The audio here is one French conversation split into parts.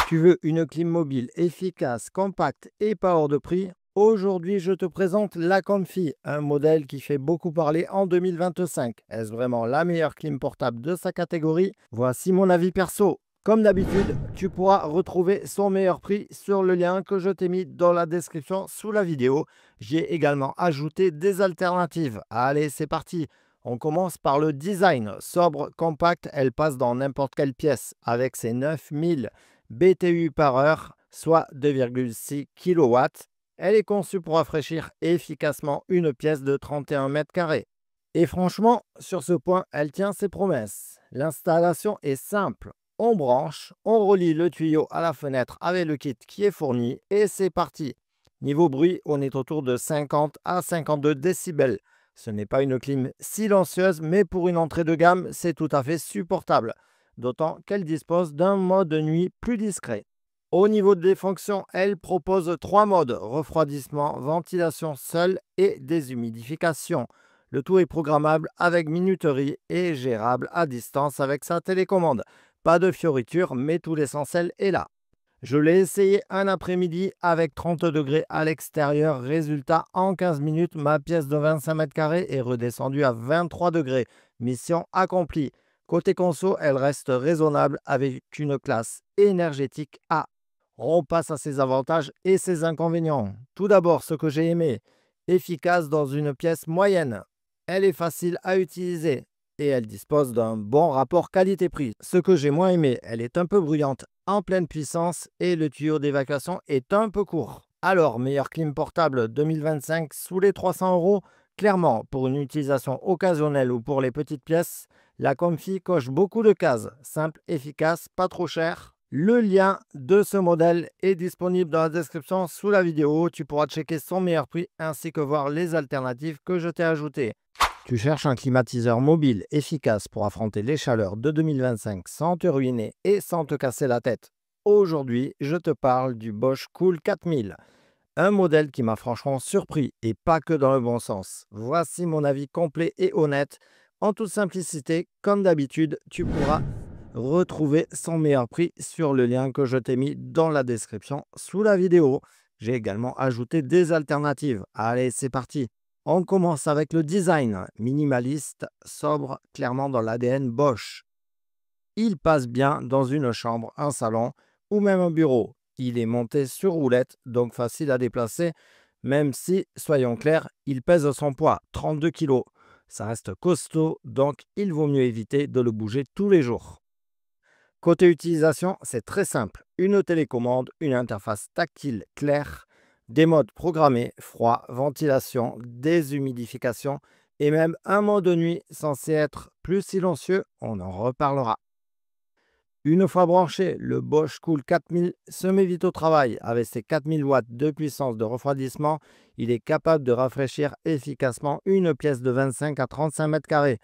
Tu veux une clim mobile efficace, compacte et pas hors de prix? Aujourd'hui, je te présente la Comfy, un modèle qui fait beaucoup parler en 2025. Est-ce vraiment la meilleure clim portable de sa catégorie? Voici mon avis perso. Comme d'habitude, tu pourras retrouver son meilleur prix sur le lien que je t'ai mis dans la description sous la vidéo. J'ai également ajouté des alternatives. Allez, c'est parti. On commence par le design. Sobre, compact, elle passe dans n'importe quelle pièce avec ses 9000 BTU par heure, soit 2,6 kW. Elle est conçue pour rafraîchir efficacement une pièce de 31 mètres carrés. Et franchement, sur ce point, elle tient ses promesses. L'installation est simple. On branche, on relie le tuyau à la fenêtre avec le kit qui est fourni et c'est parti. Niveau bruit, on est autour de 50 à 52 décibels. Ce n'est pas une clim silencieuse, mais pour une entrée de gamme, c'est tout à fait supportable. D'autant qu'elle dispose d'un mode nuit plus discret. Au niveau des fonctions, elle propose 3 modes: refroidissement, ventilation seule et déshumidification. Le tout est programmable avec minuterie et gérable à distance avec sa télécommande. Pas de fioritures, mais tout l'essentiel est là. Je l'ai essayé un après-midi avec 30 degrés à l'extérieur. Résultat, en 15 minutes, ma pièce de 25 mètres carrés est redescendue à 23 degrés. Mission accomplie. Côté conso, elle reste raisonnable avec une classe énergétique A. On passe à ses avantages et ses inconvénients. Tout d'abord, ce que j'ai aimé: efficace dans une pièce moyenne. Elle est facile à utiliser et elle dispose d'un bon rapport qualité-prix. Ce que j'ai moins aimé, elle est un peu bruyante en pleine puissance et le tuyau d'évacuation est un peu court. Alors, meilleure clim portable 2025 sous les 300 euros? Clairement, pour une utilisation occasionnelle ou pour les petites pièces, la Comfy coche beaucoup de cases. Simple, efficace, pas trop cher. Le lien de ce modèle est disponible dans la description sous la vidéo. Tu pourras checker son meilleur prix ainsi que voir les alternatives que je t'ai ajoutées. Tu cherches un climatiseur mobile efficace pour affronter les chaleurs de 2025 sans te ruiner et sans te casser la tête. Aujourd'hui, je te parle du Bosch Cool 4000. Un modèle qui m'a franchement surpris et pas que dans le bon sens. Voici mon avis complet et honnête. En toute simplicité, comme d'habitude, tu pourras retrouver son meilleur prix sur le lien que je t'ai mis dans la description sous la vidéo. J'ai également ajouté des alternatives. Allez, c'est parti. On commence avec le design. Minimaliste, sobre, clairement dans l'ADN Bosch. Il passe bien dans une chambre, un salon ou même un bureau. Il est monté sur roulette, donc facile à déplacer, même si, soyons clairs, il pèse son poids, 32 kg. Ça reste costaud, donc il vaut mieux éviter de le bouger tous les jours. Côté utilisation, c'est très simple. Une télécommande, une interface tactile claire, des modes programmés: froid, ventilation, déshumidification et même un mode nuit censé être plus silencieux. On en reparlera. Une fois branché, le Bosch Cool 4000 se met vite au travail. Avec ses 4000 watts de puissance de refroidissement, il est capable de rafraîchir efficacement une pièce de 25 à 35 mètres carrés.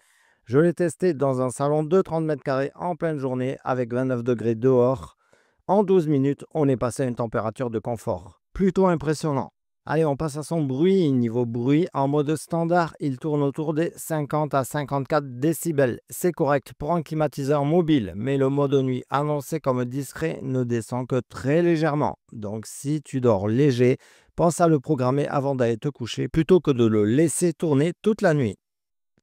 Je l'ai testé dans un salon de 30 mètres carrés en pleine journée avec 29 degrés dehors. En 12 minutes, on est passé à une température de confort. Plutôt impressionnant. Allez, on passe à son bruit. Niveau bruit, en mode standard, il tourne autour des 50 à 54 décibels. C'est correct pour un climatiseur mobile, mais le mode nuit annoncé comme discret ne descend que très légèrement. Donc si tu dors léger, pense à le programmer avant d'aller te coucher plutôt que de le laisser tourner toute la nuit.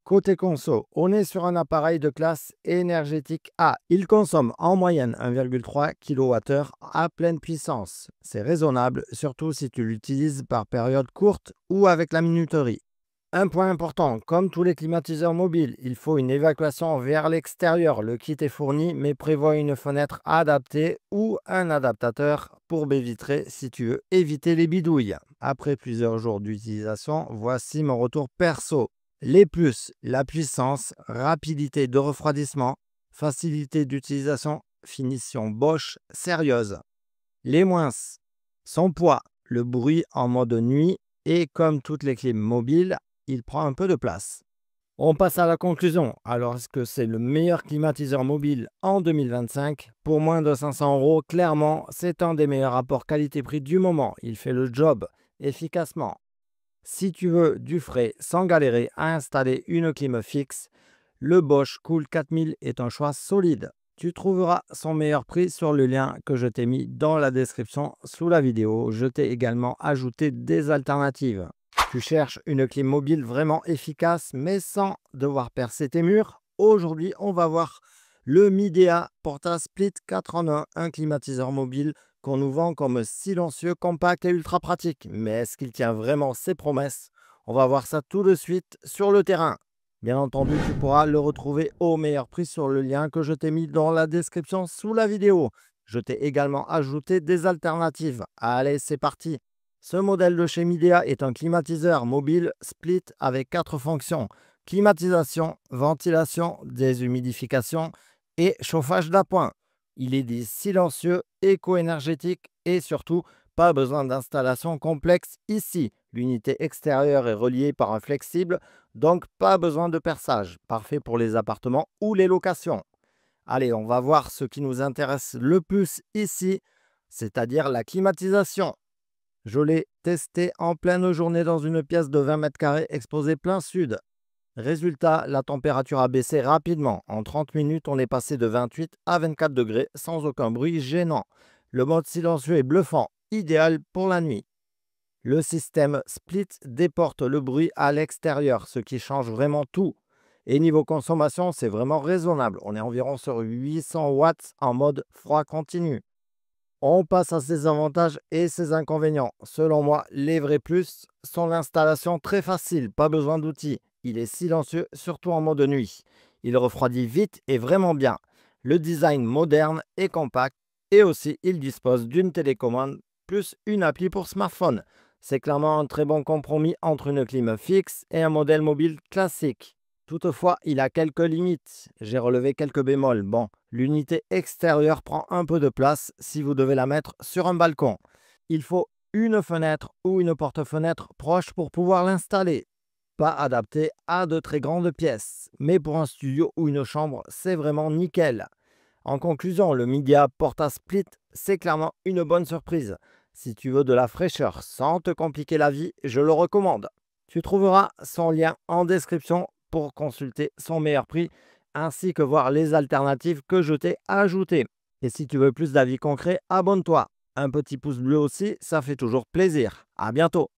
Côté conso, on est sur un appareil de classe énergétique A. Il consomme en moyenne 1,3 kWh à pleine puissance. C'est raisonnable, surtout si tu l'utilises par période courte ou avec la minuterie. Un point important, comme tous les climatiseurs mobiles, il faut une évacuation vers l'extérieur. Le kit est fourni, mais prévoit une fenêtre adaptée ou un adaptateur pour baie vitrée si tu veux éviter les bidouilles. Après plusieurs jours d'utilisation, voici mon retour perso. Les plus: la puissance, rapidité de refroidissement, facilité d'utilisation, finition Bosch sérieuse. Les moins: son poids, le bruit en mode nuit et comme toutes les clim mobiles, il prend un peu de place. On passe à la conclusion. Alors, est-ce que c'est le meilleur climatiseur mobile en 2025? Pour moins de 500 euros, clairement, c'est un des meilleurs rapports qualité-prix du moment. Il fait le job efficacement. Si tu veux du frais sans galérer à installer une clim fixe, le Bosch Cool 4000 est un choix solide. Tu trouveras son meilleur prix sur le lien que je t'ai mis dans la description sous la vidéo. Je t'ai également ajouté des alternatives. Tu cherches une clim mobile vraiment efficace mais sans devoir percer tes murs. Aujourd'hui, on va voir le Midea Portasplit 4 en 1, un climatiseur mobile qu'on nous vend comme silencieux, compact et ultra pratique. Mais est-ce qu'il tient vraiment ses promesses? On va voir ça tout de suite sur le terrain. Bien entendu, tu pourras le retrouver au meilleur prix sur le lien que je t'ai mis dans la description sous la vidéo. Je t'ai également ajouté des alternatives. Allez, c'est parti. Ce modèle de chez Midea est un climatiseur mobile split avec 4 fonctions. Climatisation, ventilation, déshumidification et chauffage d'appoint. Il est dit silencieux, éco-énergétique et surtout, pas besoin d'installation complexe ici. L'unité extérieure est reliée par un flexible, donc pas besoin de perçage. Parfait pour les appartements ou les locations. Allez, on va voir ce qui nous intéresse le plus ici, c'est-à-dire la climatisation. Je l'ai testé en pleine journée dans une pièce de 20 mètres carrés exposée plein sud. Résultat, la température a baissé rapidement. En 30 minutes, on est passé de 28 à 24 degrés sans aucun bruit gênant. Le mode silencieux est bluffant, idéal pour la nuit. Le système split déporte le bruit à l'extérieur, ce qui change vraiment tout. Et niveau consommation, c'est vraiment raisonnable. On est environ sur 800 watts en mode froid continu. On passe à ses avantages et ses inconvénients. Selon moi, les vrais plus sont l'installation très facile, pas besoin d'outils. Il est silencieux, surtout en mode nuit. Il refroidit vite et vraiment bien. Le design moderne et compact. Et aussi, il dispose d'une télécommande plus une appli pour smartphone. C'est clairement un très bon compromis entre une clim fixe et un modèle mobile classique. Toutefois, il a quelques limites. J'ai relevé quelques bémols. Bon, l'unité extérieure prend un peu de place si vous devez la mettre sur un balcon. Il faut une fenêtre ou une porte-fenêtre proche pour pouvoir l'installer. Pas adapté à de très grandes pièces. Mais pour un studio ou une chambre, c'est vraiment nickel. En conclusion, le Midea Portasplit, c'est clairement une bonne surprise. Si tu veux de la fraîcheur sans te compliquer la vie, je le recommande. Tu trouveras son lien en description pour consulter son meilleur prix ainsi que voir les alternatives que je t'ai ajoutées. Et si tu veux plus d'avis concrets, abonne-toi. Un petit pouce bleu aussi, ça fait toujours plaisir. À bientôt.